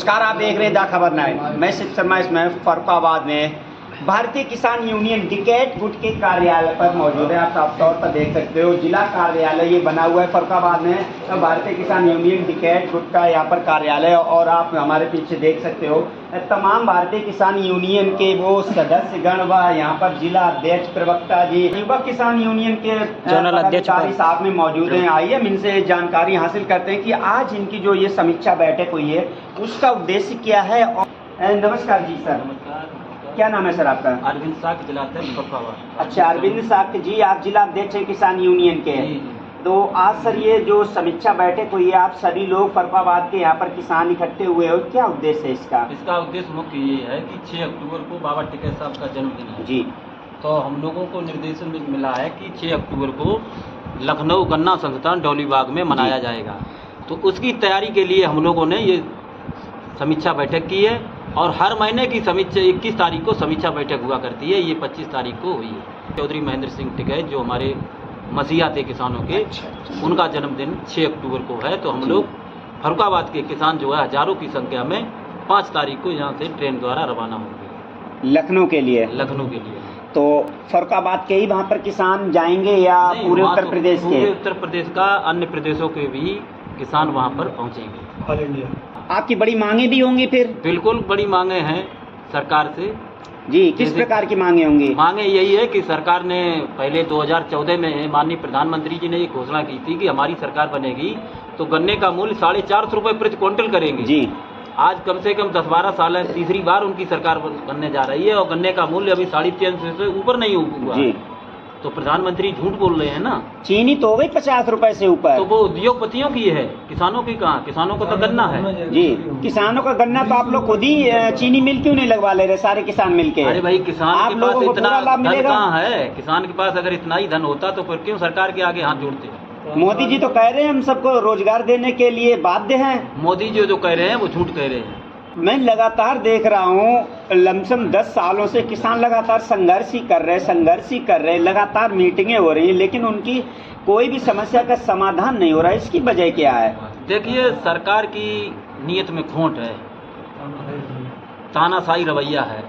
नमस्कार, आप देख रहे हैं द खबर 9। मैं शिव शर्मा इसमें फर्रुखाबाद में भारतीय किसान यूनियन डिकैत गुट के कार्यालय पर मौजूद है। आप साफ तौर पर देख सकते हो जिला कार्यालय ये बना हुआ है फर्रुखाबाद में। तो भारतीय किसान यूनियन डिकैत गुट का यहाँ पर कार्यालय, और आप हमारे पीछे देख सकते हो तमाम भारतीय किसान यूनियन के वो सदस्यगण व यहाँ पर जिला अध्यक्ष, प्रवक्ता जी, युवा किसान यूनियन के पदाधिकारी साहब में मौजूद हैं। आइए हम इनसे जानकारी हासिल करते हैं कि आज इनकी जो ये समीक्षा बैठक हुई है उसका उद्देश्य क्या है। नमस्कार जी सर। क्या नाम है सर आपका? अरविंद साख, जिला अध्यक्ष फर्रुखाबाद। अच्छा, अरविंद साख जी, आप जिला अध्यक्ष हैं किसान यूनियन के। तो आज सर ये जो समीक्षा बैठक हुई है, आप सभी लोग फर्रुखाबाद के यहाँ पर किसान इकट्ठे हुए हो, क्या उद्देश्य है इसका? इसका उद्देश्य मुख्य ये है कि 6 अक्टूबर को बाबा टिकैत साहब का जन्मदिन है जी। तो हम लोगों को निर्देशन मिला है कि 6 अक्टूबर को लखनऊ गन्ना संस्थान डोलीबाग में मनाया जाएगा। तो उसकी तैयारी के लिए हम लोगों ने ये समीक्षा बैठक की है, और हर महीने की समीक्षा 21 तारीख को समीक्षा बैठक हुआ करती है। ये 25 तारीख को हुई है। चौधरी महेंद्र सिंह टिकैत जो हमारे मसीहा थे किसानों के, उनका जन्मदिन 6 अक्टूबर को है। तो हम लोग फर्रुखाबाद के किसान जो है हजारों की संख्या में 5 तारीख को यहाँ से ट्रेन द्वारा रवाना होंगे लखनऊ के लिए। तो फर्रुखाबाद के ही वहाँ पर किसान जाएंगे या पूरे उत्तर प्रदेश के? पूरे उत्तर प्रदेश का, अन्य प्रदेशों के भी किसान वहाँ पर पहुँचेंगे। All India. आपकी बड़ी मांगे भी होंगी फिर? बिल्कुल, बड़ी मांगे हैं सरकार से। जी, किस प्रकार की मांगे होंगी? मांगे यही है कि सरकार ने पहले 2014 में माननीय प्रधानमंत्री जी ने ये घोषणा की थी कि हमारी सरकार बनेगी तो गन्ने का मूल्य 450 रुपये प्रति क्विंटल करेंगे। जी। आज कम से कम 10-12 साल है, तीसरी बार उनकी सरकार बनने जा रही है और गन्ने का मूल्य अभी 350 से ऊपर नहीं हुआ। जी। तो प्रधानमंत्री झूठ बोल रहे हैं ना। चीनी तो हो गई 50 रुपए से ऊपर। तो वो उद्योगपतियों की है, किसानों की कहाँ? किसानों को तो गन्ना है। जी, किसानों का गन्ना तो आप लोग खुद ही चीनी मिल क्यों नहीं लगवा ले रहे सारे किसान मिलके? अरे भाई, किसान के पास इतना धन कहाँ है? किसान के पास अगर इतना ही धन होता तो फिर क्यों सरकार के आगे हाथ जोड़ते? मोदी जी तो कह रहे हैं हम सबको रोजगार देने के लिए बाध्य हैं। मोदी जी जो कह रहे हैं वो झूठ कह रहे हैं। मैं लगातार देख रहा हूँ लमसम 10 सालों से किसान लगातार संघर्ष ही कर रहे, लगातार मीटिंगें हो रही हैं, लेकिन उनकी कोई भी समस्या का समाधान नहीं हो रहा है। इसकी वजह क्या है? देखिए, सरकार की नीयत में खोट है, तानाशाही रवैया है,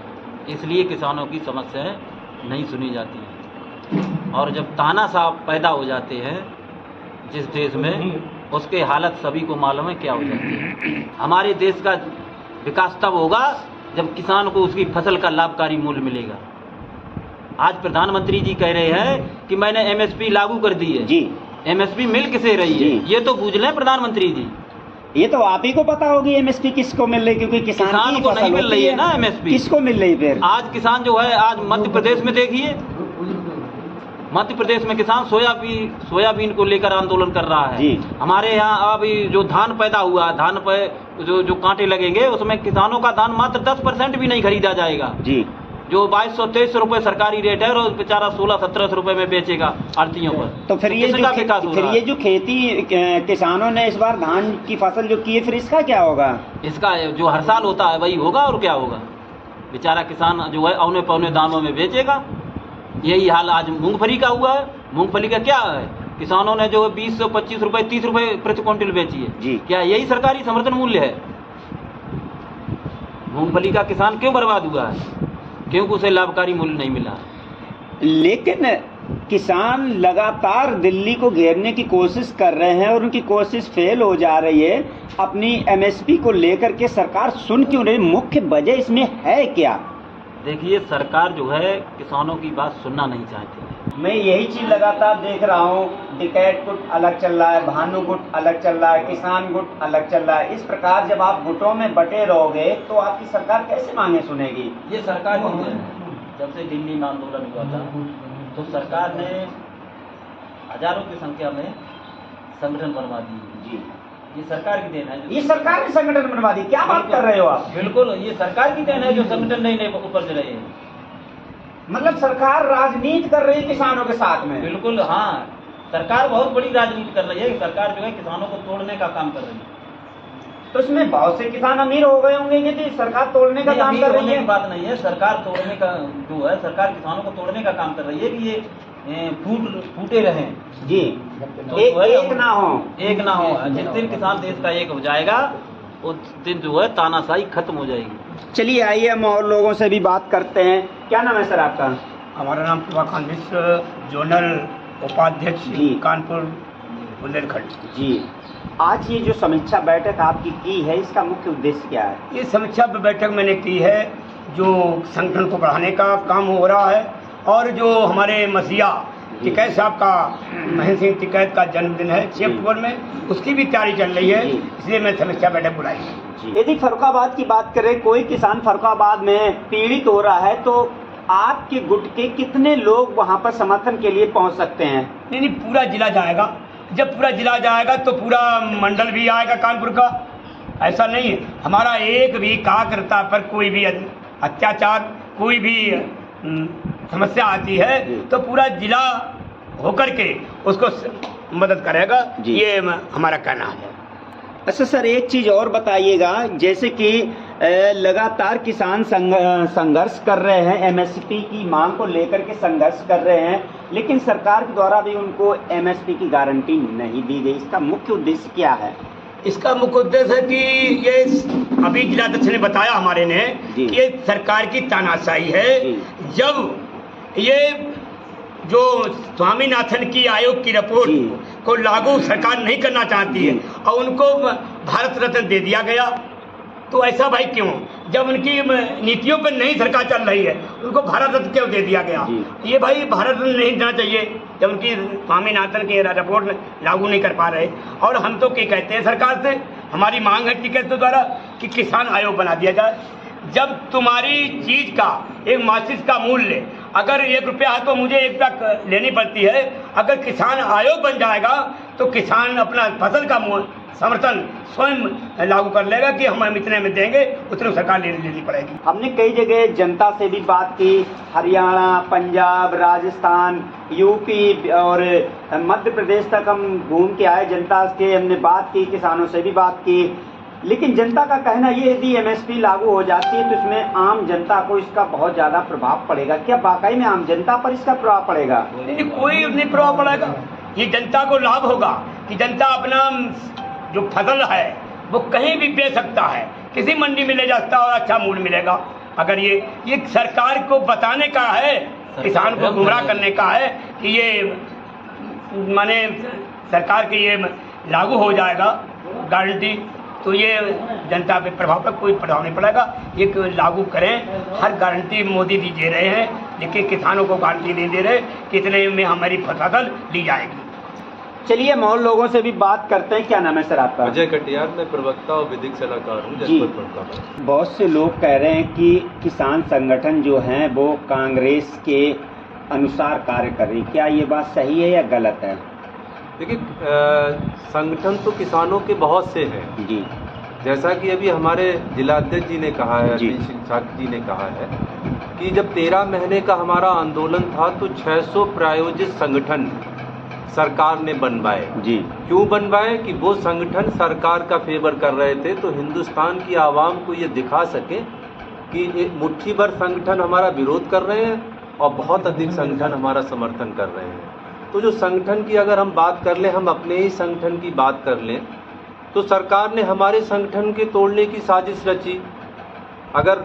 इसलिए किसानों की समस्याएं नहीं सुनी जाती हैं। और जब तानाशाह पैदा हो जाते हैं जिस देश में, उसके हालत सभी को मालूम है क्या हो जाती है। हमारे देश का विकास तब होगा जब किसान को उसकी फसल का लाभकारी मूल्य मिलेगा। आज प्रधानमंत्री जी कह रहे हैं कि मैंने एमएसपी लागू कर दी है। जी। एमएसपी मिल किसे रही है ये तो पूछ लें प्रधानमंत्री जी। ये तो आप ही को पता होगी एमएसपी किसको मिल रही, क्योंकि किसान को नहीं मिल रही है ना एमएसपी। किसको मिल रही फिर? आज किसान जो है, आज मध्य प्रदेश में देखिए, मध्य प्रदेश में किसान सोयाबीन को लेकर आंदोलन कर रहा है। हमारे यहाँ अभी जो धान पैदा हुआ, धान पर जो कांटे लगेंगे उसमें किसानों का धान मात्र 10% भी नहीं खरीदा जाएगा। जी। जो 2200-2300 रुपए सरकारी रेट है और बेचारा 1600-1700 रुपए में बेचेगा आड़तियों पर। तो फिर ये जो खेती किसानों ने इस बार धान की फसल जो की है, फिर इसका क्या होगा? इसका जो हर साल होता है वही होगा, और क्या होगा? बेचारा किसान जो है औने पौने दामों में बेचेगा। यही हाल आज मूंगफली का हुआ है। मूंगफली का क्या है? किसानों ने जो 20 25 रुपए 30 रुपए प्रति क्विंटल बेची है। जी। क्या यही सरकारी समर्थन मूल्य है? मूंगफली का किसान क्यों बर्बाद हुआ है? क्योंकि उसे लाभकारी मूल्य नहीं मिला। लेकिन किसान लगातार दिल्ली को घेरने की कोशिश कर रहे हैं और उनकी कोशिश फेल हो जा रही है। अपनी एमएसपी को लेकर के सरकार सुन क्यों रही? मुख्य वजह इसमें है क्या? देखिए, सरकार जो है किसानों की बात सुनना नहीं चाहती। मैं यही चीज लगातार देख रहा हूँ, डिकैत गुट अलग चल रहा है, भानु गुट अलग चल रहा है, किसान गुट अलग चल रहा है। इस प्रकार जब आप गुटों में बटे रहोगे तो आपकी सरकार कैसे मांगे सुनेगी? ये सरकार की है। जब से दिल्ली में आंदोलन हुआ था तो सरकार ने हजारों की संख्या में संगठन बनवा दिए। जी। ये सरकार की देन है। ये सरकार ने संगठन बनवा दी? क्या बात कर रहे हो आप? बिल्कुल, ये सरकार की देन है जो संगठन नए ऊपर से रहे हैं। मतलब सरकार राजनीति कर रही है किसानों के साथ में? बिल्कुल, हाँ, सरकार बहुत बड़ी राजनीति कर रही है। सरकार जो है किसानों को तोड़ने का काम कर रही है। तो इसमें बहुत से किसान अमीर हो गए होंगे यदि सरकार तोड़ने का काम कर रही है? बात नहीं है, सरकार तोड़ने का जो है, सरकार किसानों को तोड़ने का काम कर रही है कि ये फूटे रहें। जी। तो एक ना हो। जिस दिन किसान देश का एक हो जाएगा उस दिन जो है तानाशाही खत्म हो जाएगी। चलिए आइए हम और लोगों से भी बात करते हैं। क्या नाम है सर आपका? हमारा नाम प्रभा खान मिश्र, जोनल उपाध्यक्ष जी। कानपुर बुंदेलखंड। जी, आज ये जो समीक्षा बैठक आपकी की है, इसका मुख्य उद्देश्य क्या है? ये समीक्षा बैठक मैंने की है, जो संगठन को बढ़ाने का काम हो रहा है और जो हमारे मसीहा टिकैत साहब का, महेंद्र सिंह टिकैत का जन्मदिन है 6 अक्टूबर में, उसकी भी तैयारी चल रही है, इसलिए मैं समीक्षा बैठक बुलाई है। यदि फर्रुखाबाद की बात करें, कोई किसान फर्रुखाबाद में पीड़ित हो रहा है तो आपके गुट के कितने लोग वहां पर समर्थन के लिए पहुंच सकते हैं? नहीं, पूरा जिला जाएगा। जब पूरा जिला जाएगा तो पूरा मंडल भी आएगा कानपुर का। ऐसा नहीं है, हमारा एक भी कार्यकर्ता पर कोई भी अत्याचार, कोई भी समस्या आती है तो पूरा जिला होकर के उसको मदद करेगा, ये हमारा कहना है। अच्छा सर, एक चीज़ और बताइएगा, जैसे कि लगातार किसान संघर्ष कर रहे हैं, एमएसपी की मांग को लेकर के संघर्ष कर रहे हैं, लेकिन सरकार के द्वारा भी उनको एमएसपी की गारंटी नहीं दी गई। इसका मुख्य उद्देश्य क्या है? इसका मुख्य उद्देश्य है कि ये अभी जिलाध्यक्ष ने बताया हमारे ने कि ये सरकार की तानाशाही है। जब ये जो स्वामीनाथन की आयोग की रिपोर्ट को लागू सरकार नहीं करना चाहती है और उनको भारत रत्न दे दिया गया, तो ऐसा भाई क्यों? जब उनकी नीतियों पर नहीं सरकार चल रही है, उनको भारत रत्न क्यों दे दिया गया? ये भाई भारत रत्न नहीं देना चाहिए जब उनकी स्वामीनाथन की रिपोर्ट लागू नहीं कर पा रहे। और हम तो क्या कहते हैं सरकार से, हमारी मांग है टिकैत द्वारा कि किसान आयोग बना दिया जाए। जब तुम्हारी चीज का एक मासिक का मूल्य अगर 1 रुपया है तो मुझे 1 रुपया लेनी पड़ती है। अगर किसान आयोग बन जाएगा तो किसान अपना फसल का समर्थन स्वयं लागू कर लेगा कि हम इतने में देंगे, उतने सरकार लेनी पड़ेगी। हमने कई जगह जनता से भी बात की, हरियाणा, पंजाब, राजस्थान, यूपी और मध्य प्रदेश तक हम घूम के आए, जनता से हमने बात की, किसानों से भी बात की, लेकिन जनता का कहना ये, यदि एमएसपी लागू हो जाती है तो इसमें आम जनता को इसका बहुत ज़्यादा प्रभाव पड़ेगा। क्या वाकई में आम जनता पर इसका प्रभाव पड़ेगा? नहीं, कोई नहीं प्रभाव पड़ेगा। ये जनता को लाभ होगा कि जनता अपना जो फसल है वो कहीं भी बेच सकता है, किसी मंडी में ले जा सकता है और अच्छा मूल्य मिलेगा। अगर ये सरकार को बताने का है, किसान को गुमराह करने का है कि ये माने सरकार के ये लागू हो जाएगा गारंटी, तो ये जनता पे प्रभाव पर कोई प्रभाव नहीं पड़ेगा। ये लागू करें, हर गारंटी मोदी जी दे रहे हैं, लेकिन किसानों को गारंटी नहीं दे रहे कि इतने में हमारी फसल ली जाएगी। चलिए हम और लोगों से भी बात करते हैं। क्या नाम है सर आपका? अजय कटियार, मैं प्रवक्ता और विधिक सलाहकार हूँ जी। जनपद फर्रुखाबाद। बहुत से लोग कह रहे हैं कि किसान संगठन जो हैं वो कांग्रेस के अनुसार कार्य कर रही, क्या ये बात सही है या गलत है? देखिए, संगठन तो किसानों के बहुत से हैं जी, जैसा कि अभी हमारे जिलाध्यक्ष जी ने कहा है, जी। शिक्षक जी ने कहा है कि जब 13 महीने का हमारा आंदोलन था तो 600 प्रायोजित संगठन सरकार ने बनवाए। जी, क्यों बनवाए? कि वो संगठन सरकार का फेवर कर रहे थे, तो हिंदुस्तान की आवाम को ये दिखा सके कि एक मुट्ठी भर संगठन हमारा विरोध कर रहे हैं और बहुत अधिक संगठन हमारा समर्थन कर रहे हैं। तो जो संगठन की अगर हम बात कर लें, हम अपने ही संगठन की बात कर लें, तो सरकार ने हमारे संगठन के तोड़ने की साजिश रची। अगर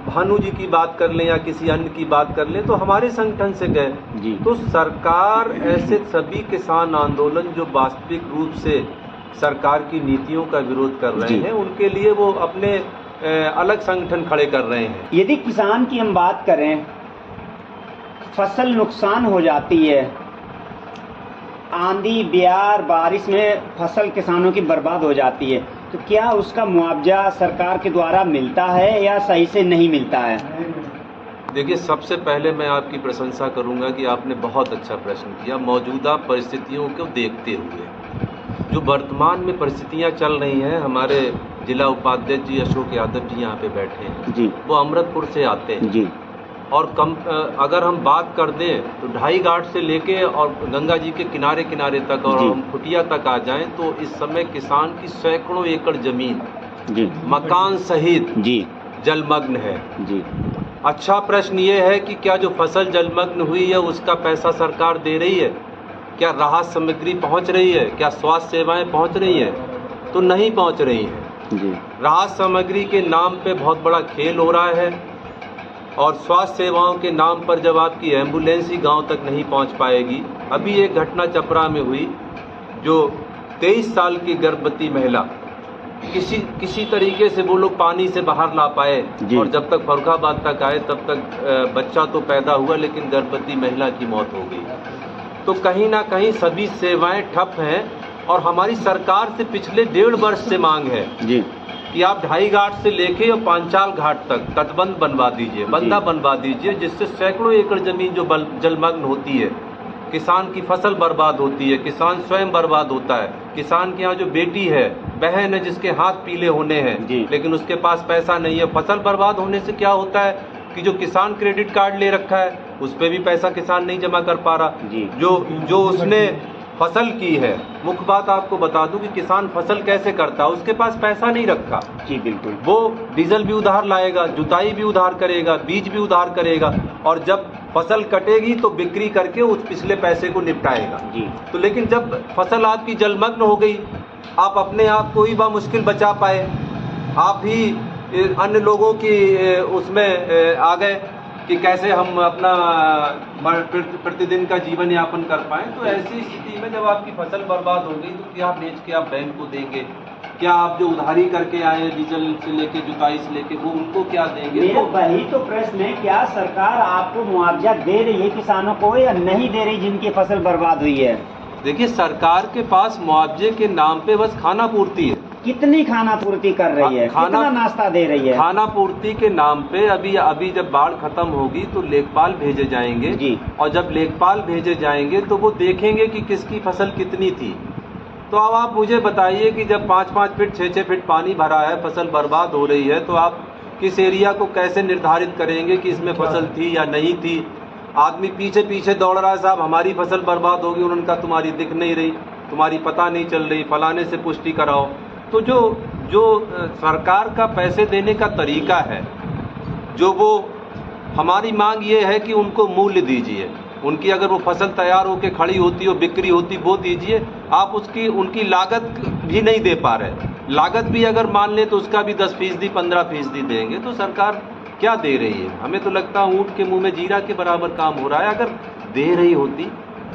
भानु जी की बात कर लें या किसी अन्य की बात कर लें, तो हमारे संगठन से गए। जी। तो सरकार ऐसे सभी किसान आंदोलन जो वास्तविक रूप से सरकार की नीतियों का विरोध कर रहे हैं, उनके लिए वो अपने अलग संगठन खड़े कर रहे हैं। यदि किसान की हम बात करें, फसल नुकसान हो जाती है, आंधी ब्यार बारिश में फसल किसानों की बर्बाद हो जाती है, तो क्या उसका मुआवजा सरकार के द्वारा मिलता है या सही से नहीं मिलता है? देखिए, सबसे पहले मैं आपकी प्रशंसा करूंगा कि आपने बहुत अच्छा प्रश्न किया। मौजूदा परिस्थितियों को देखते हुए जो वर्तमान में परिस्थितियां चल रही हैं, हमारे जिला उपाध्यक्ष जी अशोक यादव जी यहाँ पे बैठे हैं जी, वो अमृतपुर से आते हैं जी, और अगर हम बात कर दें तो 2.5 घाट से लेके और गंगा जी के किनारे किनारे तक और हम खुटिया तक आ जाएं तो इस समय किसान की सैकड़ों एकड़ जमीन जी, मकान सहित जी, जलमग्न है। जी। अच्छा प्रश्न ये है कि क्या जो फसल जलमग्न हुई है उसका पैसा सरकार दे रही है? क्या राहत सामग्री पहुंच रही है? क्या स्वास्थ्य सेवाएं पहुंच रही हैं? तो नहीं पहुंच रही हैं। जी। राहत सामग्री के नाम पे बहुत बड़ा खेल हो रहा है और स्वास्थ्य सेवाओं के नाम पर जब आपकी एम्बुलेंस ही गांव तक नहीं पहुंच पाएगी। अभी एक घटना चपरा में हुई, जो 23 साल की गर्भवती महिला, किसी तरीके से वो लोग पानी से बाहर ला पाए और जब तक फर्रुखाबाद तक आए तब तक बच्चा तो पैदा हुआ, लेकिन गर्भवती महिला की मौत हो गई। तो कहीं ना कहीं सभी सेवाएं ठप हैं और हमारी सरकार से पिछले 1.5 वर्ष से मांग है जी कि आप ढाई घाट से लेके और पांचाल घाट तक तटबंध बनवा दीजिए, बंधा बनवा दीजिए, जिससे सैकड़ों एकड़ जमीन जो जलमग्न होती है, किसान की फसल बर्बाद होती है, किसान स्वयं बर्बाद होता है। किसान के यहाँ जो बेटी है, बहन है, जिसके हाथ पीले होने हैं लेकिन उसके पास पैसा नहीं है, फसल बर्बाद होने से क्या होता है कि जो किसान क्रेडिट कार्ड ले रखा है उस पर भी पैसा किसान नहीं जमा कर पा रहा। जो उसने फसल की है, मुख्य बात आपको बता दूं कि किसान फसल कैसे करता है, उसके पास पैसा नहीं रखा जी, बिल्कुल। वो डीजल भी उधार लाएगा, जुताई भी उधार करेगा, बीज भी उधार करेगा और जब फसल कटेगी तो बिक्री करके उस पिछले पैसे को निपटाएगा जी। तो लेकिन जब फसल आपकी जलमग्न हो गई, आप अपने आप को ही मुश्किल बचा पाए, आप ही अन्य लोगों की उसमें आ गए कि कैसे हम अपना प्रतिदिन का जीवन यापन कर पाएं। तो ऐसी स्थिति में जब आपकी फसल बर्बाद हो गई तो क्या बेच के आप बैंक को देंगे? क्या आप जो उधारी करके आए डीजल से लेके जुताई से लेके वो उनको क्या देंगे? तो वही तो प्रश्न है, क्या सरकार आपको मुआवजा दे रही है किसानों को या नहीं दे रही जिनकी फसल बर्बाद हुई है? देखिए, सरकार के पास मुआवजे के नाम पे बस खाना पूर्ति है। कितनी खाना पूर्ति कर रही है? कितना नाश्ता दे रही है? खाना पूर्ति के नाम पे अभी जब बाढ़ खत्म होगी तो लेखपाल भेजे जाएंगे जी। और जब लेखपाल भेजे जाएंगे तो वो देखेंगे कि किसकी फसल कितनी थी। तो अब आप मुझे बताइए कि जब 5-5 फीट 6-6 फीट पानी भरा है, फसल बर्बाद हो रही है, तो आप किस एरिया को कैसे निर्धारित करेंगे कि इसमें फसल थी या नहीं थी? आदमी पीछे पीछे दौड़ रहा है, साहब हमारी फसल बर्बाद होगी, उन्होंने कहा तुम्हारी दिख नहीं रही, तुम्हारी पता नहीं चल रही, फलाने से पुष्टि कराओ। तो जो सरकार का पैसे देने का तरीका है, जो वो हमारी मांग ये है कि उनको मूल्य दीजिए, उनकी अगर वो फसल तैयार होकर खड़ी होती हो, बिक्री होती, वो दीजिए। आप उनकी लागत भी नहीं दे पा रहे। लागत भी अगर मान लें तो उसका भी 10% 15% देंगे। तो सरकार क्या दे रही है? हमें तो लगता है ऊँट के मुंह में जीरा के बराबर काम हो रहा है। अगर दे रही होती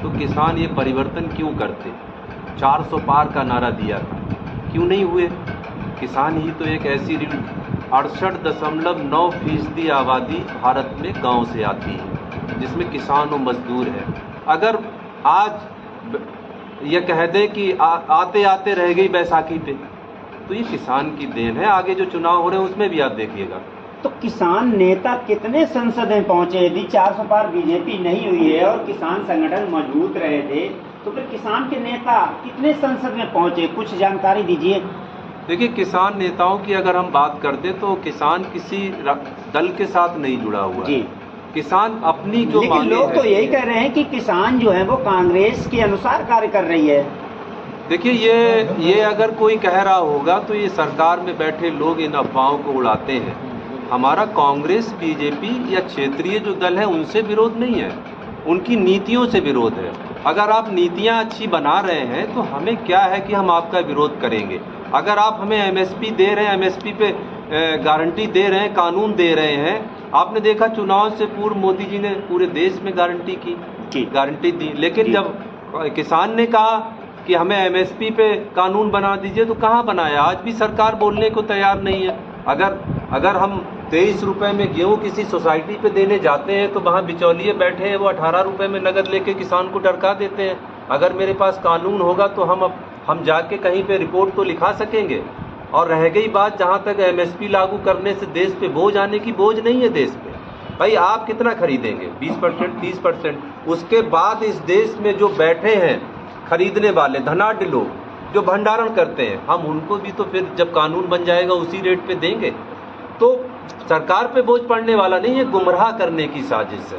तो किसान ये परिवर्तन क्यों करते? 400 पार का नारा दिया था, क्यों नहीं हुए? किसान ही तो एक ऐसी 68.9% आबादी भारत में गांव से आती है, जिसमें किसान और मजदूर है। अगर आज ये कह दें कि आते आते रह गई बैसाखी पे, तो ये किसान की देन है। आगे जो चुनाव हो रहे हैं उसमें भी आप देखिएगा। तो किसान नेता कितने संसद में पहुंचे? यदि 400 पार बीजेपी नहीं हुई है और किसान संगठन मजबूत रहे थे, तो फिर किसान के नेता कितने संसद में पहुंचे? कुछ जानकारी दीजिए। देखिए, किसान नेताओं की अगर हम बात करते तो किसान किसी दल के साथ नहीं जुड़ा हुआ है। किसान अपनी जो लेकिन लोग तो यही कह रहे हैं कि किसान जो है वो कांग्रेस के अनुसार कार्य कर रही है। देखिए, ये अगर कोई कह रहा होगा तो ये सरकार में बैठे लोग इन अफवाहों को उड़ाते हैं। हमारा कांग्रेस, बीजेपी या क्षेत्रीय जो दल है उनसे विरोध नहीं है, उनकी नीतियों से विरोध है। अगर आप नीतियां अच्छी बना रहे हैं तो हमें क्या है कि हम आपका विरोध करेंगे। अगर आप हमें एमएसपी दे रहे हैं, एमएसपी पे गारंटी दे रहे हैं, कानून दे रहे हैं। आपने देखा चुनाव से पूर्व मोदी जी ने पूरे देश में गारंटी दी, लेकिन जब किसान ने कहा कि हमें एमएसपी पे कानून बना दीजिए तो कहाँ बनाया? आज भी सरकार बोलने को तैयार नहीं है। अगर हम 23 रुपये में गेहूँ किसी सोसाइटी पे देने जाते हैं तो वहाँ बिचौलिए बैठे हैं, वो 18 रुपये में नगद लेके किसान को डरका देते हैं। अगर मेरे पास कानून होगा तो हम जाके कहीं पे रिपोर्ट तो लिखा सकेंगे। और रह गई बात जहाँ तक एमएसपी लागू करने से देश पे बोझ आने की, बोझ नहीं है देश पे। भाई आप कितना खरीदेंगे? 20%, 30%। उसके बाद इस देश में जो बैठे हैं खरीदने वाले धनाढ्य लोग, जो भंडारण करते हैं, हम उनको भी तो फिर जब कानून बन जाएगा उसी रेट पे देंगे। तो सरकार पे बोझ पड़ने वाला नहीं है, गुमराह करने की साजिश है।